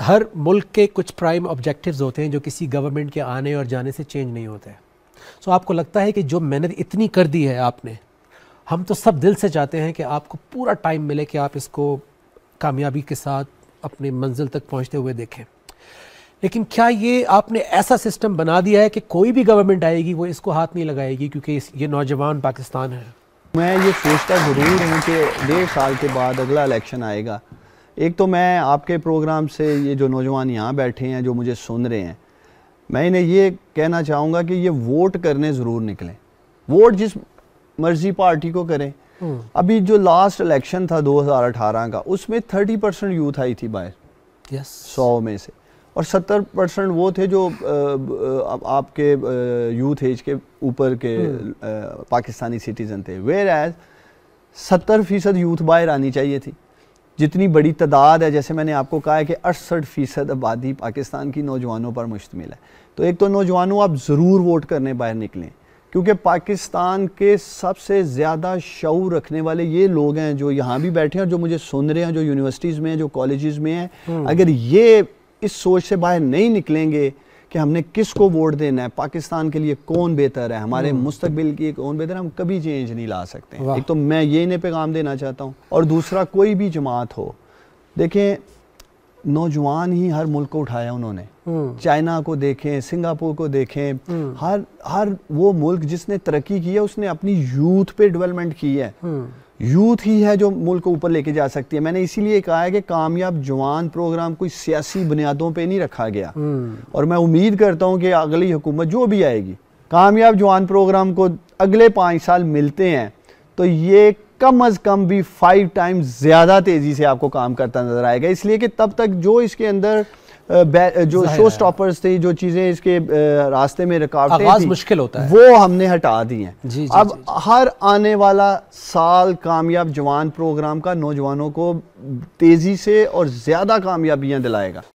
हर मुल्क के कुछ प्राइम ऑब्जेक्टिव्स होते हैं जो किसी गवर्नमेंट के आने और जाने से चेंज नहीं होते। सो आपको लगता है कि जो मेहनत इतनी कर दी है आपने, हम तो सब दिल से चाहते हैं कि आपको पूरा टाइम मिले कि आप इसको कामयाबी के साथ अपने मंजिल तक पहुंचते हुए देखें, लेकिन क्या ये आपने ऐसा सिस्टम बना दिया है कि कोई भी गवर्नमेंट आएगी वो इसको हाथ नहीं लगाएगी क्योंकि ये नौजवान पाकिस्तान है? मैं ये सोचता ज़रूर हूँ कि 1.5 साल के बाद अगला इलेक्शन आएगा। एक तो मैं आपके प्रोग्राम से ये जो नौजवान यहाँ बैठे हैं जो मुझे सुन रहे हैं, मैं इन्हें ये कहना चाहूँगा कि ये वोट करने ज़रूर निकलें। वोट जिस मर्जी पार्टी को करें। अभी जो लास्ट इलेक्शन था 2018 का, उसमें 30% यूथ आई थी बाहर, 100 में से, और 70% वो थे जो आपके यूथ एज के ऊपर के पाकिस्तानी सिटीज़न थे। वेयर एज 70% यूथ बाहर आनी चाहिए थी। जितनी बड़ी तादाद है, जैसे मैंने आपको कहा है कि 68% आबादी पाकिस्तान की नौजवानों पर मुश्तमिल है। तो एक तो नौजवानों, आप ज़रूर वोट करने बाहर निकलें, क्योंकि पाकिस्तान के सबसे ज़्यादा शऊर रखने वाले ये लोग हैं जो यहाँ भी बैठे हैं और जो मुझे सुन रहे हैं, जो यूनिवर्सिटीज़ में हैं, जो कॉलेजेस में हैं। अगर ये इस सोच से बाहर नहीं निकलेंगे कि हमने किसको वोट देना है, पाकिस्तान के लिए कौन बेहतर है, हमारे मुस्तकबिल की कौन बेहतर है, हम कभी चेंज नहीं ला सकते। एक तो मैं ये इन्हें पैगाम देना चाहता हूँ, और दूसरा, कोई भी जमात हो, देखें नौजवान ही हर मुल्क को उठाया उन्होंने। चाइना को देखें, सिंगापुर को देखें, हर वो मुल्क जिसने तरक्की की है उसने अपनी यूथ पे डेवलपमेंट की है। यूथ ही है जो मुल्क को ऊपर लेके जा सकती है। मैंने इसीलिए कहा है कि कामयाब जवान प्रोग्राम कोई सियासी बुनियादों पे नहीं रखा गया, और मैं उम्मीद करता हूँ कि अगली हुकूमत जो भी आएगी, कामयाब जवान प्रोग्राम को अगले 5 साल मिलते हैं तो ये कम अज़ कम भी 5 टाइम्स ज़्यादा तेज़ी से आपको काम करता नजर आएगा। इसलिए कि तब तक जो इसके अंदर जो शो स्टॉपर्स थे, जो चीज़ें इसके रास्ते में रुकावटें थी, मुश्किल होता है, वो हमने हटा दी हैं। अब हर आने वाला साल कामयाब जवान प्रोग्राम का नौजवानों को तेज़ी से और ज़्यादा कामयाबियाँ दिलाएगा।